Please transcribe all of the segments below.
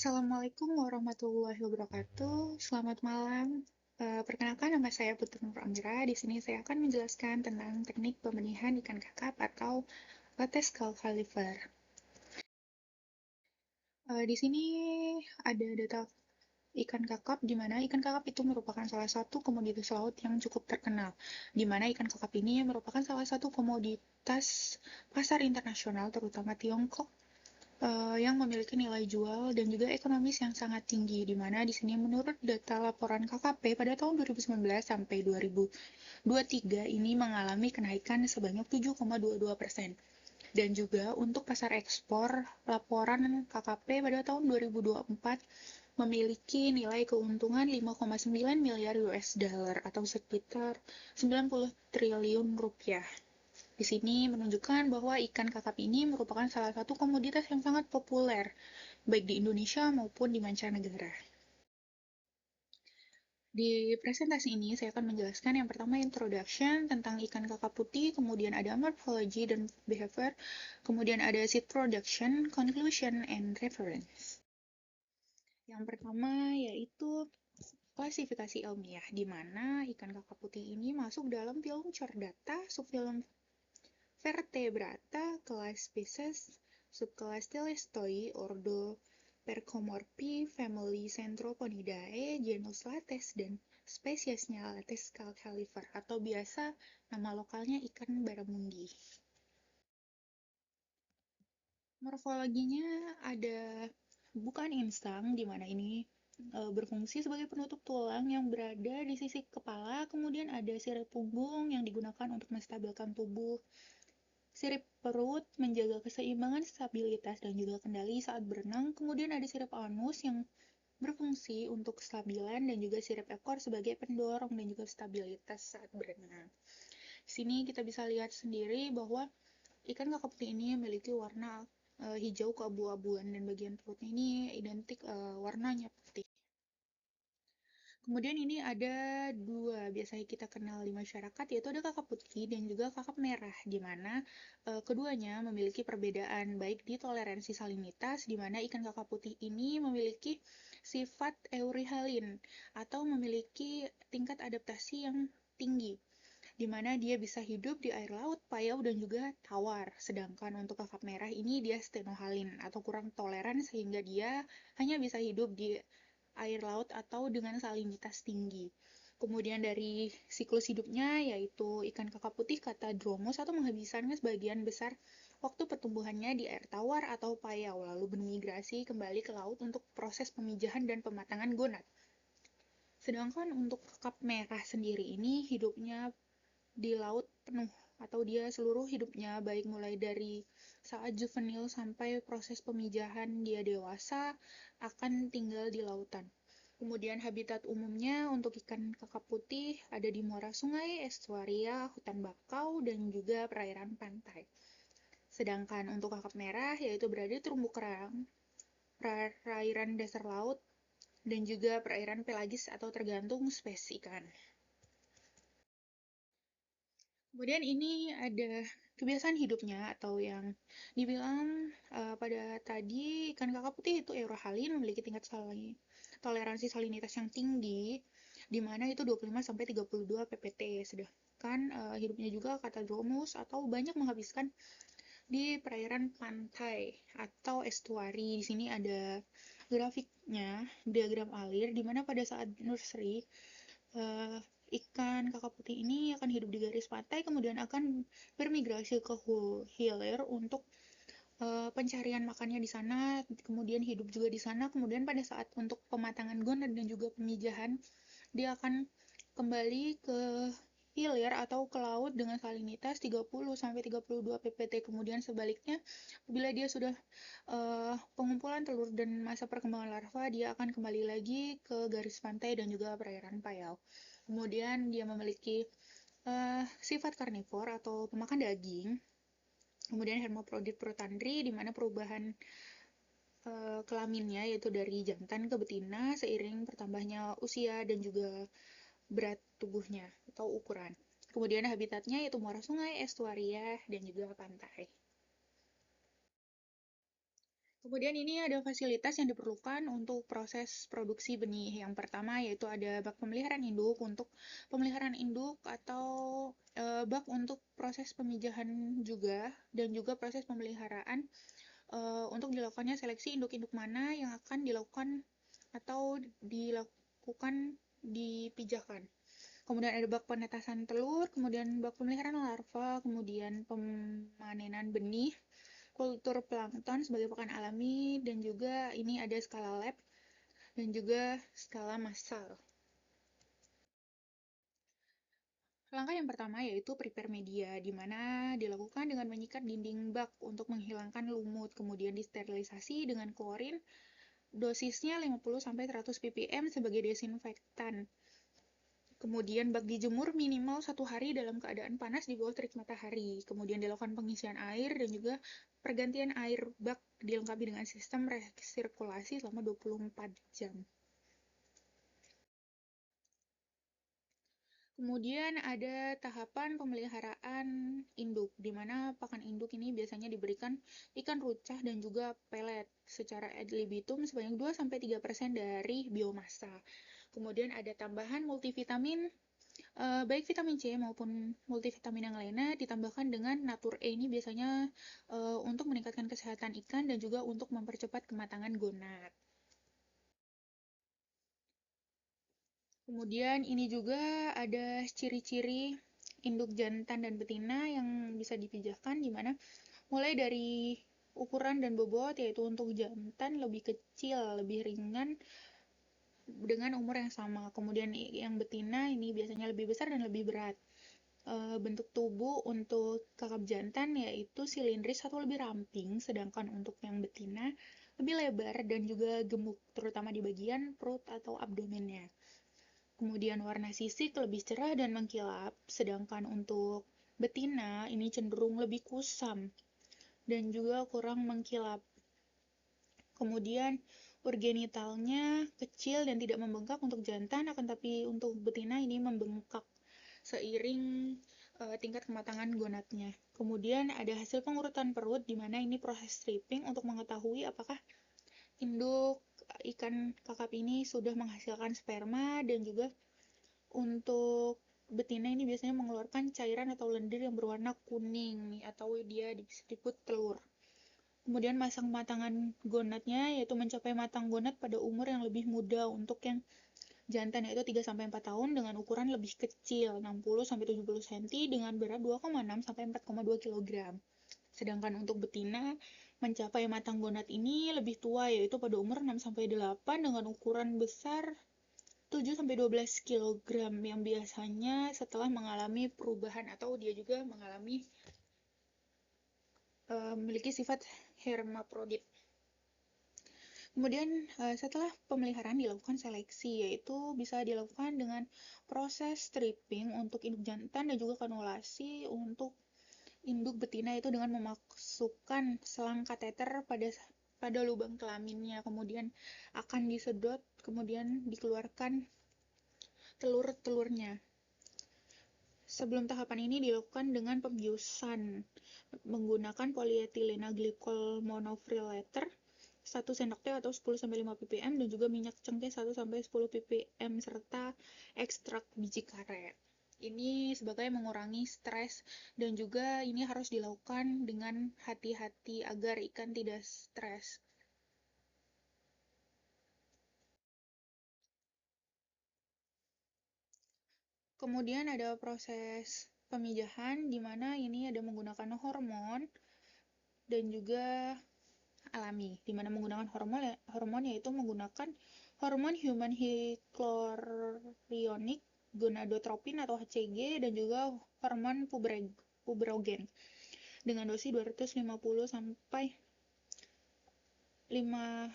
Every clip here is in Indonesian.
Assalamualaikum warahmatullahi wabarakatuh. Selamat malam. Perkenalkan nama saya Putri Nur Amira. Di sini saya akan menjelaskan tentang teknik pembenihan ikan kakap atau Lattes Calcalifer. Di sini ada data ikan kakap, di mana ikan kakap itu merupakan salah satu komoditas laut yang cukup terkenal, di mana ikan kakap ini merupakan salah satu komoditas pasar internasional, terutama Tiongkok, yang memiliki nilai jual dan juga ekonomis yang sangat tinggi, di mana di sini menurut data laporan KKP pada tahun 2019 sampai 2023 ini mengalami kenaikan sebanyak 7,22%. Dan juga untuk pasar ekspor, laporan KKP pada tahun 2024 memiliki nilai keuntungan 5,9 miliar US dollar atau sekitar 90 triliun rupiah. Di sini menunjukkan bahwa ikan kakap ini merupakan salah satu komoditas yang sangat populer, baik di Indonesia maupun di mancanegara. Di presentasi ini saya akan menjelaskan yang pertama introduction tentang ikan kakap putih, kemudian ada morphology dan behavior, kemudian ada seed production, conclusion, and reference. Yang pertama yaitu klasifikasi ilmiah, di mana ikan kakap putih ini masuk dalam film Chordata, subfilum Vertebrata, kelas Species, subkelas Telestoi, ordo Percomorphi, family Centroponidae, genus Lattes, dan spesiesnya Lattes calcalifer atau biasa nama lokalnya ikan baramundi. Morfologinya ada bukan insang, di mana ini berfungsi sebagai penutup tulang yang berada di sisi kepala, kemudian ada sirip punggung yang digunakan untuk menstabilkan tubuh, sirip perut menjaga keseimbangan, stabilitas, dan juga kendali saat berenang. Kemudian ada sirip anus yang berfungsi untuk kestabilan dan juga sirip ekor sebagai pendorong dan juga stabilitas saat berenang. Di sini kita bisa lihat sendiri bahwa ikan kakap putih ini memiliki warna hijau keabu-abuan dan bagian perutnya ini identik warnanya putih. Kemudian ini ada dua biasanya kita kenal di masyarakat, yaitu ada kakap putih dan juga kakap merah, di mana keduanya memiliki perbedaan baik di toleransi salinitas, di mana ikan kakap putih ini memiliki sifat eurihalin atau memiliki tingkat adaptasi yang tinggi, di mana dia bisa hidup di air laut, payau, dan juga tawar. Sedangkan untuk kakap merah ini dia stenohalin atau kurang toleran sehingga dia hanya bisa hidup di air laut atau dengan salinitas tinggi. Kemudian dari siklus hidupnya yaitu ikan kakap putih Catadromos atau menghabiskannya sebagian besar waktu pertumbuhannya di air tawar atau payau, lalu bermigrasi kembali ke laut untuk proses pemijahan dan pematangan gonad. Sedangkan untuk kakap merah sendiri ini hidupnya di laut penuh atau dia seluruh hidupnya baik mulai dari saat juvenil sampai proses pemijahan dia dewasa akan tinggal di lautan. Kemudian habitat umumnya untuk ikan kakap putih ada di muara sungai, estuaria, hutan bakau, dan juga perairan pantai. Sedangkan untuk kakap merah yaitu berada di terumbu karang, perairan dasar laut, dan juga perairan pelagis atau tergantung spesies ikan. Kemudian ini ada kebiasaan hidupnya atau yang dibilang pada tadi ikan kakap putih itu eurohalin memiliki tingkat toleransi salinitas yang tinggi, di mana itu 25 sampai 32 ppt. Sedangkan hidupnya juga Catadromos atau banyak menghabiskan di perairan pantai atau estuari. Di sini ada grafiknya, diagram alir, di mana pada saat nursery uh, ikan kakap putih ini akan hidup di garis pantai, kemudian akan bermigrasi ke hilir untuk pencarian makannya di sana, kemudian hidup juga di sana. Kemudian pada saat untuk pematangan gonad dan juga pemijahan, dia akan kembali ke hilir atau ke laut dengan salinitas 30 sampai 32 ppt. Kemudian sebaliknya, apabila dia sudah pengumpulan telur dan masa perkembangan larva, dia akan kembali lagi ke garis pantai dan juga perairan payau. Kemudian dia memiliki sifat karnivor atau pemakan daging. Kemudian hermaprodit protandri, di mana perubahan kelaminnya yaitu dari jantan ke betina seiring bertambahnya usia dan juga berat tubuhnya atau ukuran. Kemudian habitatnya yaitu muara sungai, estuaria, dan juga pantai. Kemudian ini ada fasilitas yang diperlukan untuk proses produksi benih. Yang pertama yaitu ada bak pemeliharaan induk untuk pemeliharaan induk atau bak untuk proses pemijahan juga dan juga proses pemeliharaan untuk dilakukannya seleksi induk-induk mana yang akan dilakukan atau dilakukan dipijahkan. Kemudian ada bak penetasan telur, kemudian bak pemeliharaan larva, kemudian pemanenan benih, kultur plankton sebagai pakan alami, dan juga ini ada skala lab dan juga skala massal. Langkah yang pertama yaitu prepare media, di mana dilakukan dengan menyikat dinding bak untuk menghilangkan lumut, kemudian disterilisasi dengan klorin, dosisnya 50-100 ppm sebagai desinfektan. Kemudian bak dijemur minimal 1 hari dalam keadaan panas di bawah terik matahari. Kemudian dilakukan pengisian air dan juga pergantian air bak dilengkapi dengan sistem resirkulasi selama 24 jam. Kemudian ada tahapan pemeliharaan induk, di mana pakan induk ini biasanya diberikan ikan rucah dan juga pelet secara ad libitum sebanyak 2-3% dari biomasa. Kemudian ada tambahan multivitamin, baik vitamin C maupun multivitamin yang lainnya ditambahkan dengan Natur E ini biasanya untuk meningkatkan kesehatan ikan dan juga untuk mempercepat kematangan gonad. Kemudian ini juga ada ciri-ciri induk jantan dan betina yang bisa dipijahkan di mana mulai dari ukuran dan bobot yaitu untuk jantan lebih kecil, lebih ringan dengan umur yang sama. Kemudian yang betina ini biasanya lebih besar dan lebih berat. Bentuk tubuh untuk kakap jantan yaitu silindris atau lebih ramping, sedangkan untuk yang betina lebih lebar dan juga gemuk, terutama di bagian perut atau abdomennya. Kemudian warna sisik lebih cerah dan mengkilap, sedangkan untuk betina ini cenderung lebih kusam dan juga kurang mengkilap. Kemudian urogenitalnya kecil dan tidak membengkak untuk jantan, akan tapi untuk betina ini membengkak seiring tingkat kematangan gonadnya. Kemudian ada hasil pengurutan perut di mana ini proses stripping untuk mengetahui apakah induk ikan kakap ini sudah menghasilkan sperma, dan juga untuk betina ini biasanya mengeluarkan cairan atau lendir yang berwarna kuning atau dia disebut telur. Kemudian masa kematangan gonadnya yaitu mencapai matang gonad pada umur yang lebih muda untuk yang jantan yaitu 3-4 tahun dengan ukuran lebih kecil 60-70 cm dengan berat 2,6-4,2 kg. Sedangkan untuk betina mencapai matang gonad ini lebih tua yaitu pada umur 6-8 dengan ukuran besar 7-12 kg yang biasanya setelah mengalami perubahan atau dia juga mengalami memiliki sifat hermaprodit. Kemudian setelah pemeliharaan dilakukan seleksi, yaitu bisa dilakukan dengan proses stripping untuk induk jantan dan juga kanulasi untuk induk betina itu dengan memasukkan selang kateter pada lubang kelaminnya, kemudian akan disedot, kemudian dikeluarkan telur-telurnya. Sebelum tahapan ini dilakukan dengan pembiusan menggunakan polietilena glikol monofrillater 1 sendok teh atau 10-5 ppm dan juga minyak cengkeh 1-10 ppm serta ekstrak biji karet. Ini sebagai mengurangi stres dan juga ini harus dilakukan dengan hati-hati agar ikan tidak stres. Kemudian ada proses pemijahan di mana ini ada menggunakan hormon dan juga alami, di mana menggunakan hormon yaitu menggunakan hormon human chorionic gonadotropin atau HCG dan juga hormon puberogen dengan dosis 250 sampai 500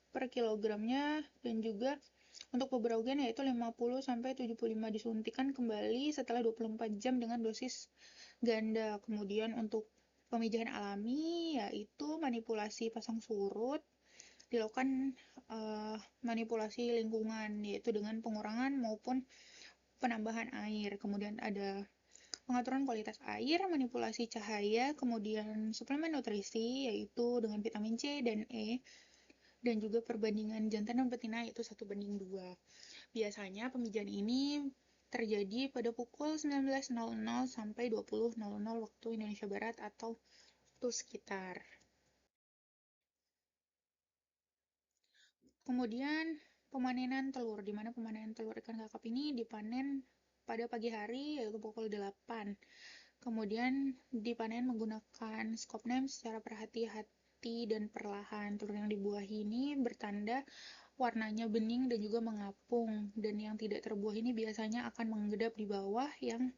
per kilogramnya, dan juga untuk puberogen yaitu 50-75 disuntikan kembali setelah 24 jam dengan dosis ganda. Kemudian untuk pemijahan alami yaitu manipulasi pasang surut, dilakukan manipulasi lingkungan yaitu dengan pengurangan maupun penambahan air. Kemudian ada pengaturan kualitas air, manipulasi cahaya, kemudian suplemen nutrisi yaitu dengan vitamin C dan E, dan juga perbandingan jantan dan betina yaitu 1:2. Biasanya pemijahan ini terjadi pada pukul 19.00 sampai 20.00 waktu Indonesia Barat atau waktu sekitar. Kemudian pemanenan telur, di mana pemanenan telur ikan kakap ini dipanen pada pagi hari yaitu pukul 8. Kemudian dipanen menggunakan scope name secara berhati-hati dan perlahan. Telur yang dibuahi ini bertanda warnanya bening dan juga mengapung, dan yang tidak terbuah ini biasanya akan menggedap di bawah yang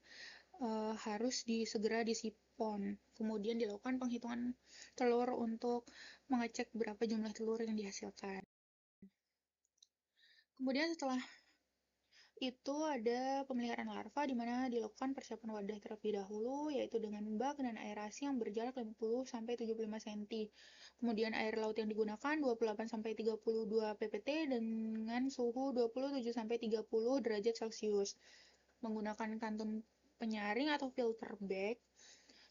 harus segera disipon. Kemudian dilakukan penghitungan telur untuk mengecek berapa jumlah telur yang dihasilkan. Kemudian setelah itu ada pemeliharaan larva di mana dilakukan persiapan wadah terlebih dahulu yaitu dengan bak dan aerasi yang berjarak 50 sampai 75 cm. Kemudian air laut yang digunakan 28 sampai 32 ppt dengan suhu 27 sampai 30 derajat Celcius. Menggunakan kantun penyaring atau filter bag.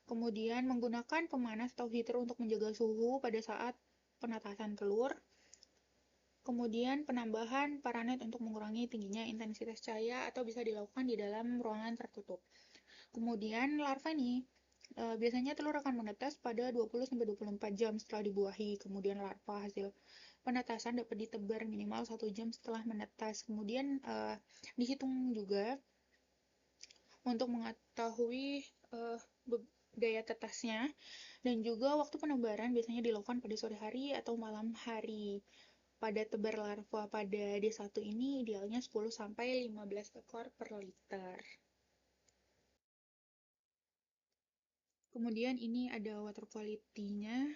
Kemudian menggunakan pemanas atau heater untuk menjaga suhu pada saat penetasan telur. Kemudian penambahan paranet untuk mengurangi tingginya intensitas cahaya atau bisa dilakukan di dalam ruangan tertutup. Kemudian larva ini biasanya telur akan menetas pada 20-24 jam setelah dibuahi. Kemudian larva hasil penetasan dapat ditebar minimal 1 jam setelah menetas. Kemudian dihitung juga untuk mengetahui daya tetasnya, dan juga waktu penebaran biasanya dilakukan pada sore hari atau malam hari. Pada tebar larva pada D1 ini idealnya 10-15 ekor per liter. Kemudian ini ada water quality-nya,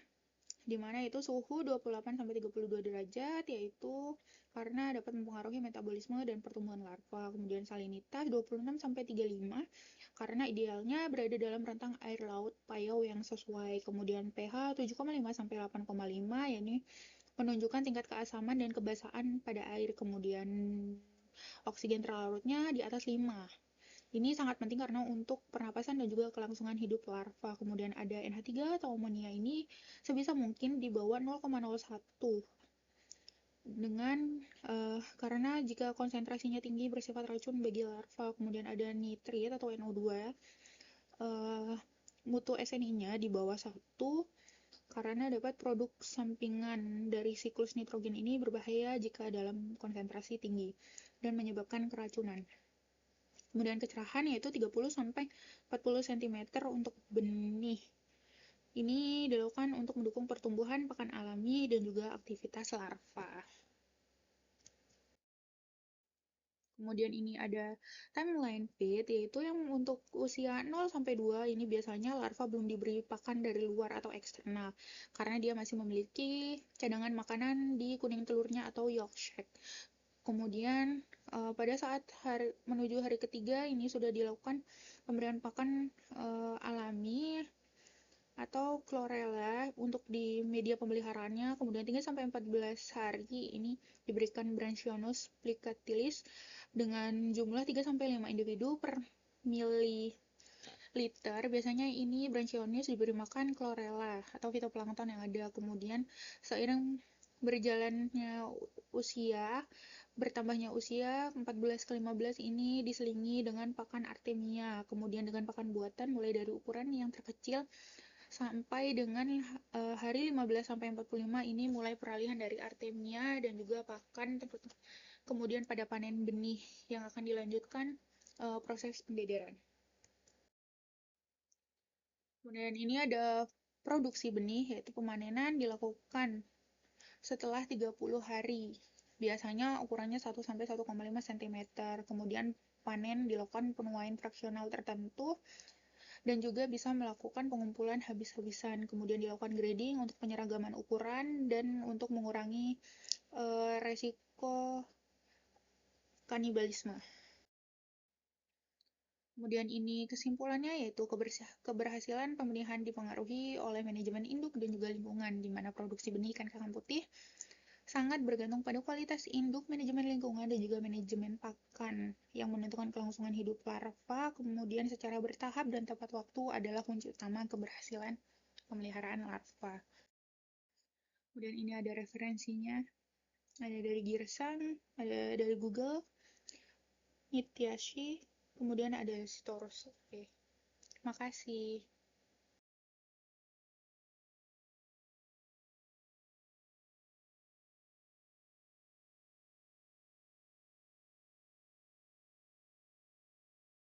di mana itu suhu 28-32 derajat, yaitu karena dapat mempengaruhi metabolisme dan pertumbuhan larva. Kemudian salinitas 26-35, karena idealnya berada dalam rentang air laut payau yang sesuai. Kemudian pH 7,5-8,5, yakni menunjukkan tingkat keasaman dan kebasahan pada air. Kemudian oksigen terlarutnya di atas 5. Ini sangat penting karena untuk pernapasan dan juga kelangsungan hidup larva. Kemudian ada NH3 atau amonia ini sebisa mungkin di bawah 0,01 dengan karena jika konsentrasinya tinggi bersifat racun bagi larva. Kemudian ada nitrit atau NO2, mutu SNI-nya di bawah 1 karena dapat produk sampingan dari siklus nitrogen ini berbahaya jika dalam konsentrasi tinggi dan menyebabkan keracunan. Kemudian kecerahan yaitu 30-40 cm untuk benih. Ini dilakukan untuk mendukung pertumbuhan pakan alami dan juga aktivitas larva. Kemudian ini ada timeline feed, yaitu yang untuk usia 0-2 ini biasanya larva belum diberi pakan dari luar atau eksternal, karena dia masih memiliki cadangan makanan di kuning telurnya atau yolk sac. Kemudian pada saat menuju hari ketiga ini sudah dilakukan pemberian pakan alami atau chlorella untuk di media pemeliharaannya. Kemudian 3-14 hari ini diberikan Branchinus plicatilis dengan jumlah 3-5 individu per mililiter. Biasanya ini Branchinus diberi makan chlorella atau fitoplankton yang ada. Kemudian seiring berjalannya usia, bertambahnya usia 14-15 ini diselingi dengan pakan artemia, kemudian dengan pakan buatan mulai dari ukuran yang terkecil sampai dengan hari 15-45 ini mulai peralihan dari artemia dan juga pakan, kemudian pada panen benih yang akan dilanjutkan proses pendedaran. Kemudian ini ada produksi benih, yaitu pemanenan dilakukan setelah 30 hari. Biasanya ukurannya 1-1,5 cm. Kemudian panen dilakukan penuaian fraksional tertentu dan juga bisa melakukan pengumpulan habis-habisan. Kemudian dilakukan grading untuk penyeragaman ukuran dan untuk mengurangi resiko kanibalisme. Kemudian ini kesimpulannya yaitu keberhasilan pembenihan dipengaruhi oleh manajemen induk dan juga lingkungan, di mana produksi benih ikan kakap putih sangat bergantung pada kualitas induk, manajemen lingkungan, dan juga manajemen pakan yang menentukan kelangsungan hidup larva. Kemudian secara bertahap dan tepat waktu adalah kunci utama keberhasilan pemeliharaan larva. Kemudian ini ada referensinya, ada dari Girsang, ada dari Google, Nityashi, kemudian ada Sitorus. Oke, terima kasih.